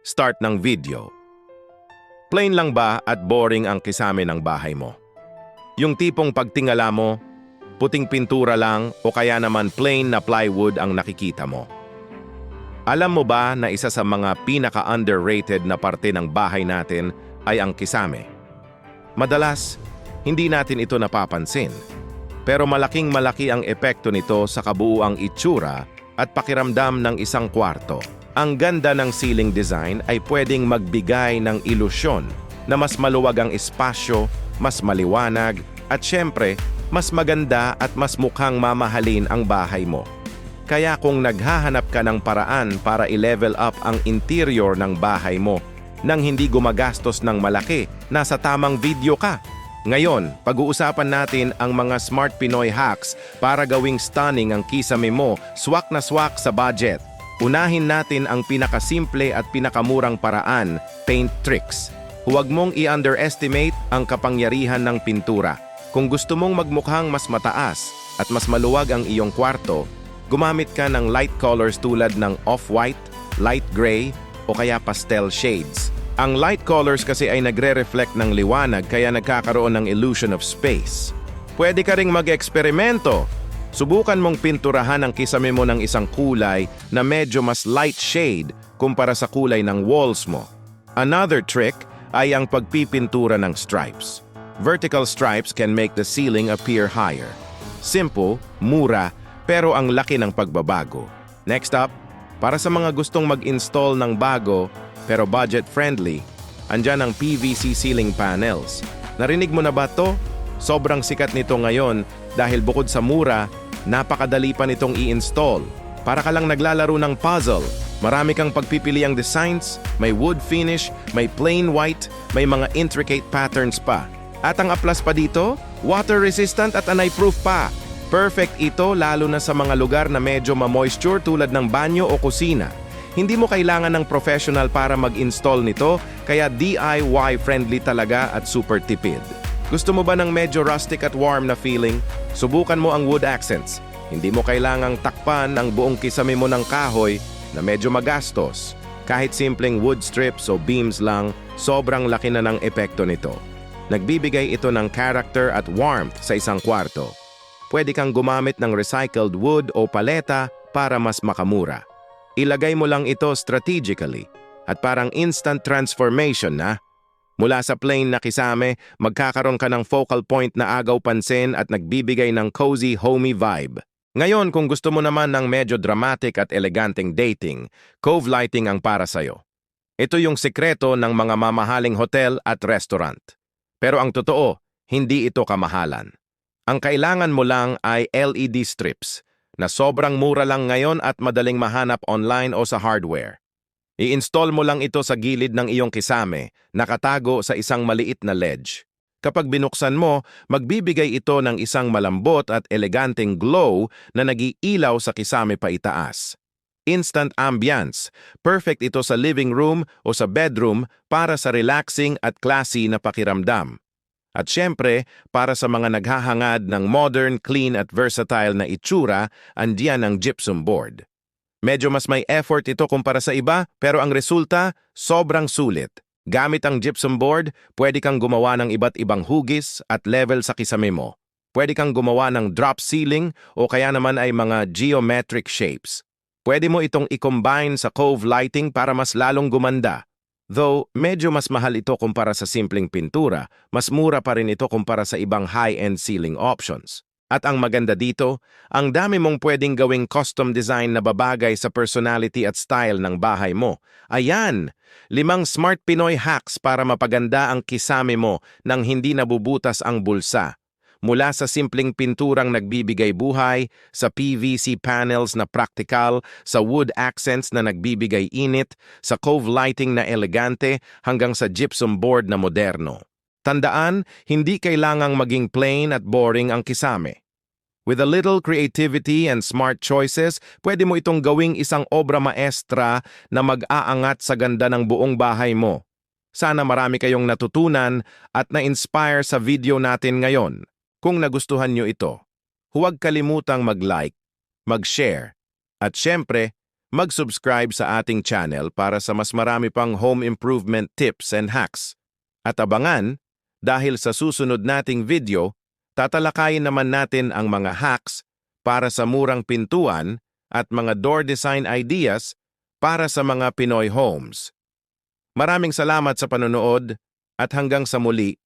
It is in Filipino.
Start ng video. Plain lang ba at boring ang kisame ng bahay mo? Yung tipong pagtingala mo, puting pintura lang o kaya naman plain na plywood ang nakikita mo. Alam mo ba na isa sa mga pinaka-underrated na parte ng bahay natin ay ang kisame? Madalas, hindi natin ito napapansin. Pero malaking-malaki ang epekto nito sa kabuuang itsura at pakiramdam ng isang kwarto. Ang ganda ng ceiling design ay pwedeng magbigay ng ilusyon na mas maluwag ang espasyo, mas maliwanag, at syempre, mas maganda at mas mukhang mamahalin ang bahay mo. Kaya kung naghahanap ka ng paraan para i-level up ang interior ng bahay mo nang hindi gumagastos ng malaki, nasa tamang video ka. Ngayon, pag-uusapan natin ang mga smart Pinoy hacks para gawing stunning ang kisame mo, swak na swak sa budget. Unahin natin ang pinakasimple at pinakamurang paraan, paint tricks. Huwag mong i-underestimate ang kapangyarihan ng pintura. Kung gusto mong magmukhang mas mataas at mas maluwag ang iyong kwarto, gumamit ka ng light colors tulad ng off-white, light gray, o kaya pastel shades. Ang light colors kasi ay nagre-reflect ng liwanag kaya nagkakaroon ng illusion of space. Pwede ka ring mag-eksperimento. Subukan mong pinturahan ang kisame mo ng isang kulay na medyo mas light shade kumpara sa kulay ng walls mo. Another trick ay ang pagpipintura ng stripes. Vertical stripes can make the ceiling appear higher. Simple, mura, pero ang laki ng pagbabago. Next up, para sa mga gustong mag-install ng bago pero budget-friendly, andyan ang PVC ceiling panels. Narinig mo na ba to? Sobrang sikat nito ngayon dahil bukod sa mura, napakadali pa nitong i-install. Para ka lang naglalaro ng puzzle. Marami kang pagpipiliang designs, may wood finish, may plain white, may mga intricate patterns pa. At ang aplas pa dito, water resistant at anay-proof pa. Perfect ito lalo na sa mga lugar na medyo ma-moisture tulad ng banyo o kusina. Hindi mo kailangan ng professional para mag-install nito, kaya DIY friendly talaga at super tipid. Gusto mo ba ng medyo rustic at warm na feeling? Subukan mo ang wood accents. Hindi mo kailangang takpan ang buong kisame mo ng kahoy na medyo magastos. Kahit simpleng wood strips o beams lang, sobrang laki na ng epekto nito. Nagbibigay ito ng character at warmth sa isang kwarto. Pwede kang gumamit ng recycled wood o paleta para mas makamura. Ilagay mo lang ito strategically at parang instant transformation na. Mula sa plain na kisame, magkakaroon ka ng focal point na agaw pansin at nagbibigay ng cozy, homey vibe. Ngayon, kung gusto mo naman ng medyo dramatic at eleganteng dating, cove lighting ang para sa'yo. Ito yung sekreto ng mga mamahaling hotel at restaurant. Pero ang totoo, hindi ito kamahalan. Ang kailangan mo lang ay LED strips, na sobrang mura lang ngayon at madaling mahanap online o sa hardware. I-install mo lang ito sa gilid ng iyong kisame, nakatago sa isang maliit na ledge. Kapag binuksan mo, magbibigay ito ng isang malambot at eleganteng glow na nag-iilaw sa kisame pa itaas. Instant ambience, perfect ito sa living room o sa bedroom para sa relaxing at classy na pakiramdam. At syempre, para sa mga naghahangad ng modern, clean at versatile na itsura, andiyan ang gypsum board. Medyo mas may effort ito kumpara sa iba, pero ang resulta, sobrang sulit. Gamit ang gypsum board, pwede kang gumawa ng iba't ibang hugis at level sa kisame mo. Pwede kang gumawa ng drop ceiling o kaya naman ay mga geometric shapes. Pwede mo itong i-combine sa cove lighting para mas lalong gumanda. Though, medyo mas mahal ito kumpara sa simpleng pintura, mas mura pa rin ito kumpara sa ibang high-end ceiling options. At ang maganda dito, ang dami mong pwedeng gawing custom design na babagay sa personality at style ng bahay mo. Ayan! 5 smart Pinoy hacks para mapaganda ang kisame mo nang hindi nabubutas ang bulsa. Mula sa simpleng pinturang nagbibigay buhay, sa PVC panels na practical, sa wood accents na nagbibigay init, sa cove lighting na elegante, hanggang sa gypsum board na moderno. Tandaan, hindi kailangang maging plain at boring ang kisame. With a little creativity and smart choices, pwede mo itong gawing isang obra maestra na mag-aangat sa ganda ng buong bahay mo. Sana marami kayong natutunan at na-inspire sa video natin ngayon. Kung nagustuhan nyo ito, huwag kalimutang mag-like, mag-share, at syempre, mag-subscribe sa ating channel para sa mas marami pang home improvement tips and hacks. At abangan, dahil sa susunod nating video, tatalakayin naman natin ang mga hacks para sa murang pintuan at mga door design ideas para sa mga Pinoy homes. Maraming salamat sa panonood at hanggang sa muli.